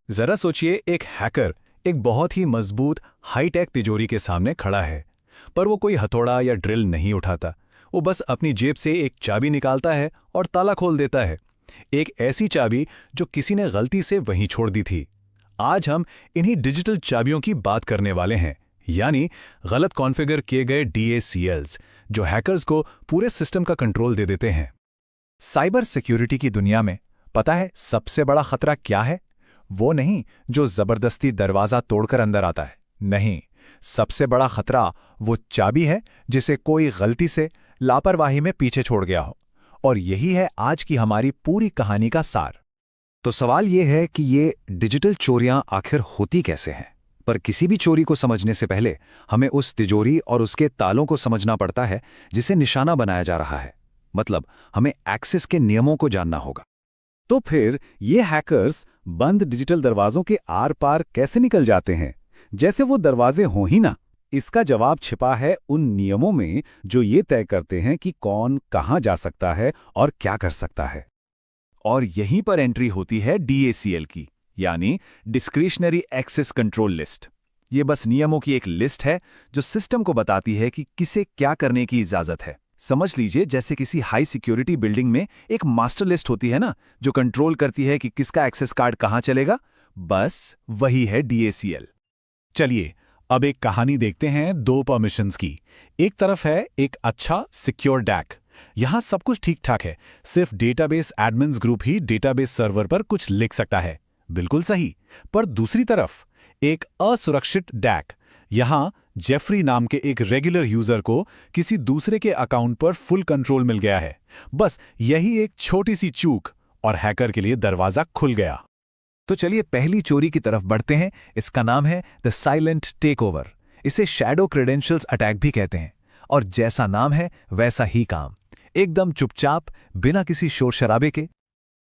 जरा सोचिए, एक हैकर एक बहुत ही मजबूत हाईटेक तिजोरी के सामने खड़ा है, पर वो कोई हथौड़ा या ड्रिल नहीं उठाता। वो बस अपनी जेब से एक चाबी निकालता है और ताला खोल देता है। एक ऐसी चाबी जो किसी ने गलती से वहीं छोड़ दी थी। आज हम इन्हीं डिजिटल चाबियों की बात करने वाले हैं, यानी गलत कॉन्फ़िगर किए गए DACLs, जो हैकर्स को पूरे सिस्टम का कंट्रोल दे देते हैं। साइबर सिक्योरिटी की दुनिया में पता है सबसे बड़ा खतरा क्या है? वो नहीं जो जबरदस्ती दरवाजा तोड़कर अंदर आता है। नहीं, सबसे बड़ा खतरा वो चाबी है जिसे कोई गलती से लापरवाही में पीछे छोड़ गया हो। और यही है आज की हमारी पूरी कहानी का सार। तो सवाल ये है कि ये डिजिटल चोरियां आखिर होती कैसे हैं? पर किसी भी चोरी को समझने से पहले हमें उस तिजोरी और उसके तालों को समझना पड़ता है जिसे निशाना बनाया जा रहा है। मतलब हमें एक्सेस के नियमों को जानना होगा। तो फिर ये हैकर्स बंद डिजिटल दरवाजों के आर पार कैसे निकल जाते हैं, जैसे वो दरवाजे हों ही ना? इसका जवाब छिपा है उन नियमों में जो ये तय करते हैं कि कौन कहां जा सकता है और क्या कर सकता है। और यहीं पर एंट्री होती है DACL की, यानी डिस्क्रिशनरी एक्सेस कंट्रोल लिस्ट। ये बस नियमों की एक लिस्ट है जो सिस्टम को बताती है कि किसे क्या करने की इजाजत है। समझ लीजिए जैसे किसी हाई सिक्योरिटी बिल्डिंग में एक मास्टर लिस्ट होती है ना, जो कंट्रोल करती है कि किसका एक्सेस कार्ड कहां चलेगा। बस वही है DACL। चलिए अब एक कहानी देखते हैं दो परमिशंस की। एक तरफ है एक अच्छा सिक्योर डैक। यहां सब कुछ ठीक ठाक है, सिर्फ डेटाबेस एडमिन्स ग्रुप ही डेटाबेस सर्वर पर कुछ लिख सकता है। बिल्कुल सही। पर दूसरी तरफ एक असुरक्षित डैक। यहां जेफरी नाम के एक रेगुलर यूजर को किसी दूसरे के अकाउंट पर फुल कंट्रोल मिल गया है। बस यही एक छोटी सी चूक और हैकर के लिए दरवाजा खुल गया। तो चलिए पहली चोरी की तरफ बढ़ते हैं। इसका नाम है द साइलेंट टेकओवर। इसे शैडो क्रेडेंशियल्स अटैक भी कहते हैं। और जैसा नाम है वैसा ही काम, एकदम चुपचाप, बिना किसी शोर शराबे के।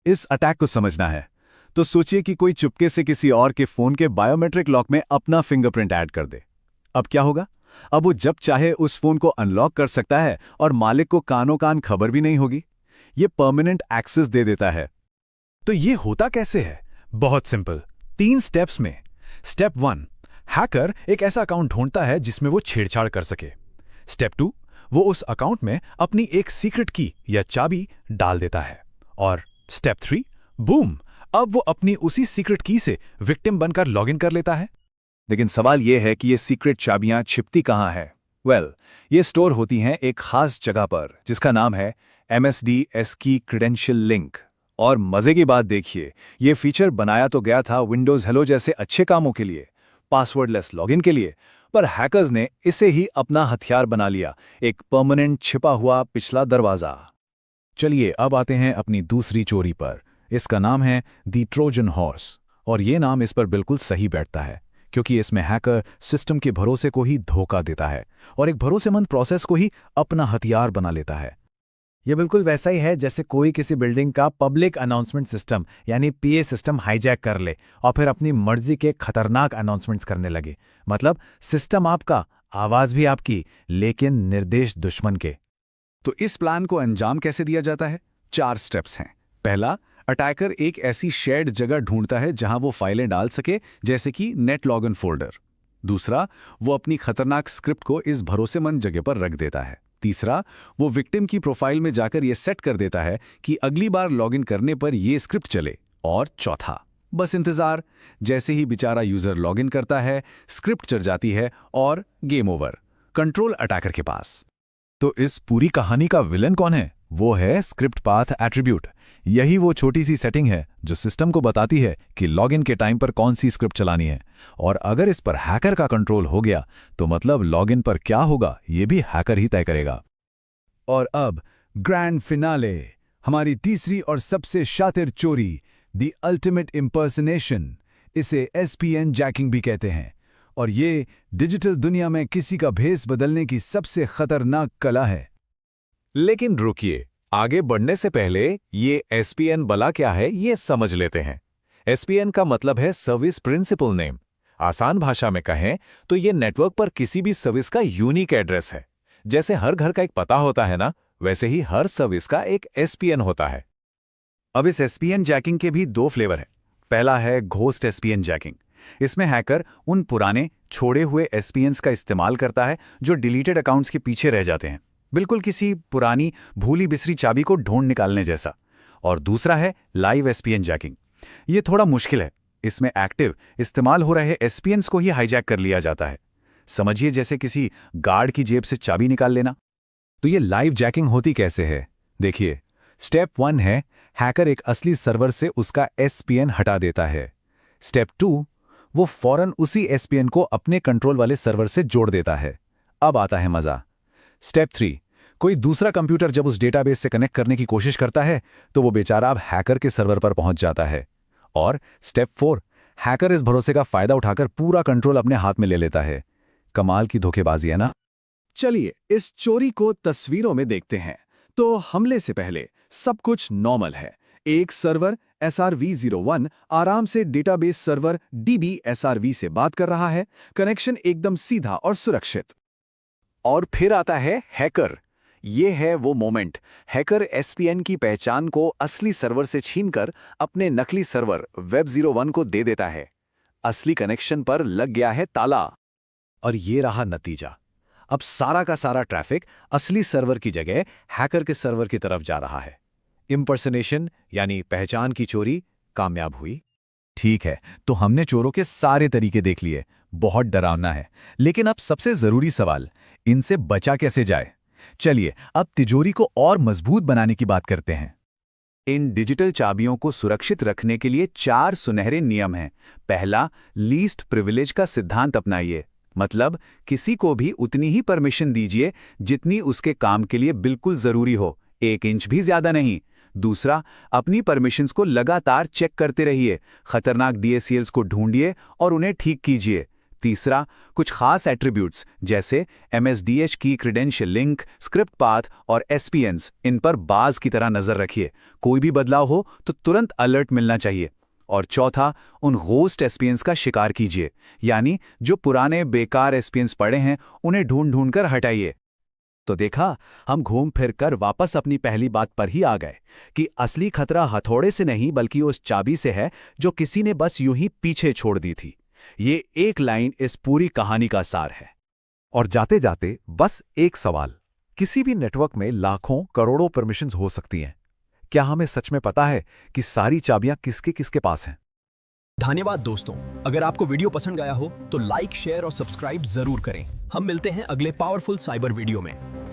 इस अटैक को समझना है तो सोचिए कि कोई चुपके से किसी और के फोन के बायोमेट्रिक लॉक में अपना फिंगरप्रिंट ऐड कर दे। अब क्या होगा? अब वो जब चाहे उस फोन को अनलॉक कर सकता है और मालिक को कानों कान खबर भी नहीं होगी। ये परमानेंट एक्सेस दे देता है। तो ये होता कैसे है? बहुत सिंपल, 3 स्टेप्स में। स्टेप 1, हैकर एक ऐसा अकाउंट ढूंढता है जिसमें वो छेड़छाड़ कर सके। स्टेप 2, वो उस अकाउंट में अपनी एक सीक्रेट की या चाबी डाल देता है। और स्टेप 3, बूम, अब वो अपनी उसी सीक्रेट की से विक्टिम बनकर लॉगिन कर लेता है। लेकिन सवाल यह है कि ये सीक्रेट चाबियां छिपती कहां है? ये स्टोर होती हैं एक खास जगह पर जिसका नाम है MSD ASCII क्रेडेंशियल लिंक। और मजे की बात देखिए, ये फीचर बनाया तो गया था विंडोज हेलो जैसे अच्छे कामों के लिए, पासवर्डलेस लॉगिन के लिए, पर हैकर्स ने इसे ही अपना हथियार बना लिया, एक परमानेंट छिपा हुआ पिछला दरवाजा। चलिए अब आते हैं अपनी दूसरी चोरी पर। इसका नाम है दी ट्रोजन हॉर्स। और ये नाम इस पर बिल्कुल सही बैठता है, क्योंकि इसमें हैकर सिस्टम के भरोसे को ही धोखा देता है और एक भरोसेमंद प्रोसेस को ही अपना हथियार बना लेता है। ये बिल्कुल वैसा ही है जैसे कोई किसी बिल्डिंग का पब्लिक अनाउंसमेंट सिस्टम यानी PA सिस्टम हाईजैक कर ले और फिर अपनी मर्जी के खतरनाक अनाउंसमेंट्स करने लगे। मतलब सिस्टम आपका, आवाज भी आपकी, लेकिन निर्देश दुश्मन के। तो इस प्लान को अंजाम कैसे दिया जाता है? 4 स्टेप्स हैं। पहला, अटैकर एक ऐसी शेयर्ड जगह ढूंढता है जहां वो फाइलें डाल सके, जैसे कि नेट लॉगिन फोल्डर। दूसरा, वो अपनी खतरनाक स्क्रिप्ट को इस भरोसेमंद जगह पर रख देता है। तीसरा, वो विक्टिम की प्रोफाइल में जाकर ये सेट कर देता है कि अगली बार लॉगिन करने पर ये स्क्रिप्ट चले। और चौथा, बस इंतजार। जैसे ही बेचारा यूजर लॉगिन करता है, स्क्रिप्ट चल जाती है और गेम ओवर, कंट्रोल अटैकर के पास। तो इस पूरी कहानी का विलन कौन है? वो है स्क्रिप्ट पाथ एट्रीब्यूट। यही वो छोटी सी सेटिंग है जो सिस्टम को बताती है कि लॉगिन के टाइम पर कौन सी स्क्रिप्ट चलानी है। और अगर इस पर हैकर का कंट्रोल हो गया तो मतलब लॉगिन पर क्या होगा ये भी हैकर ही तय करेगा। और अब ग्रैंड फिनाले, हमारी तीसरी और सबसे शातिर चोरी, द अल्टीमेट इम्पर्सनेशन। इसे SPN जैकिंग भी कहते हैं। और ये डिजिटल दुनिया में किसी का भेस बदलने की सबसे खतरनाक कला है। लेकिन रुकिए, आगे बढ़ने से पहले ये SPN भला क्या है ये समझ लेते हैं। SPN का मतलब है सर्विस प्रिंसिपल नेम। आसान भाषा में कहें तो ये नेटवर्क पर किसी भी सर्विस का यूनिक एड्रेस है। जैसे हर घर का एक पता होता है ना, वैसे ही हर सर्विस का एक SPN होता है। अब इस SPN जैकिंग के भी 2 फ्लेवर हैं। पहला है घोस्ट एसपीएन जैकिंग। इसमें हैकर उन पुराने छोड़े हुए एसपीएन्स का इस्तेमाल करता है जो डिलीटेड अकाउंट्स के पीछे रह जाते हैं, बिल्कुल किसी पुरानी भूली बिसरी चाबी को ढूंढ निकालने जैसा। और दूसरा है लाइव एसपीएन जैकिंग। ये थोड़ा मुश्किल है। इसमें एक्टिव इस्तेमाल हो रहे एसपीएन्स को ही हाईजैक कर लिया जाता है। समझिए जैसे किसी गार्ड की जेब से चाबी निकाल लेना। तो ये लाइव जैकिंग होती कैसे है? देखिए, स्टेप 1 है हैकर एक असली सर्वर से उसका एसपीएन हटा देता है। स्टेप 2, वो फौरन उसी एसपीएन को अपने कंट्रोल वाले सर्वर से जोड़ देता है। अब आता है मजा। स्टेप 3, कोई दूसरा कंप्यूटर जब उस डेटाबेस से कनेक्ट करने की कोशिश करता है तो वो बेचारा अब हैकर के सर्वर पर पहुंच जाता है। और स्टेप 4, हैकर इस भरोसे का फायदा उठाकर पूरा कंट्रोल अपने हाथ में ले लेता है। कमाल की धोखेबाजी है ना? चलिए इस चोरी को तस्वीरों में देखते हैं। तो हमले से पहले सब कुछ नॉर्मल है। एक सर्वर SRV01 आराम से डेटाबेस सर्वर DBSRV से बात कर रहा है। कनेक्शन एकदम सीधा और सुरक्षित। और फिर आता है हैकर। ये है वो मोमेंट। हैकर एसपीएन की पहचान को असली सर्वर से छीनकर अपने नकली सर्वर Web01 को दे देता है। असली कनेक्शन पर लग गया है ताला। और ये रहा नतीजा। अब सारा का सारा ट्रैफिक असली सर्वर की जगह हैकर के सर्वर की तरफ जा रहा है। इम्पर्सनेशन यानी पहचान की चोरी कामयाब हुई। ठीक है, तो हमने चोरों के सारे तरीके देख लिए। बहुत डरावना है। लेकिन अब सबसे जरूरी सवाल, इनसे बचा कैसे जाए? चलिए अब तिजोरी को और मजबूत बनाने की बात करते हैं। इन डिजिटल चाबियों को सुरक्षित रखने के लिए 4 सुनहरे नियम हैं। पहला, लीस्ट प्रिविलेज का सिद्धांत अपनाइए। मतलब किसी को भी उतनी ही परमिशन दीजिए जितनी उसके काम के लिए बिल्कुल जरूरी हो, 1 इंच भी ज्यादा नहीं। दूसरा, अपनी परमिशंस को लगातार चेक करते रहिए। खतरनाक DACLs को ढूंढिए और उन्हें ठीक कीजिए। तीसरा, कुछ खास एट्रीब्यूट्स जैसे MSDH की क्रेडेंशियल लिंक, स्क्रिप्ट पाथ और SPNs, इन पर बाज की तरह नजर रखिए। कोई भी बदलाव हो तो तुरंत अलर्ट मिलना चाहिए। और चौथा, उन घोस्ट एसपीएन्स का शिकार कीजिए, यानी जो पुराने बेकार एसपीएन्स पड़े हैं उन्हें ढूंढ ढूंढ कर हटाइए। तो देखा, हम घूम फिर कर वापस अपनी पहली बात पर ही आ गए कि असली खतरा हथौड़े से नहीं बल्कि उस चाबी से है जो किसी ने बस यूं ही पीछे छोड़ दी थी। ये एक लाइन इस पूरी कहानी का सार है। और जाते जाते बस एक सवाल, किसी भी नेटवर्क में लाखों करोड़ों परमिशंस हो सकती हैं। क्या हमें सच में पता है कि सारी चाबियां किसके किसके पास हैं? धन्यवाद दोस्तों। अगर आपको वीडियो पसंद आया हो तो लाइक, शेयर और सब्सक्राइब जरूर करें। हम मिलते हैं अगले पावरफुल साइबर वीडियो में।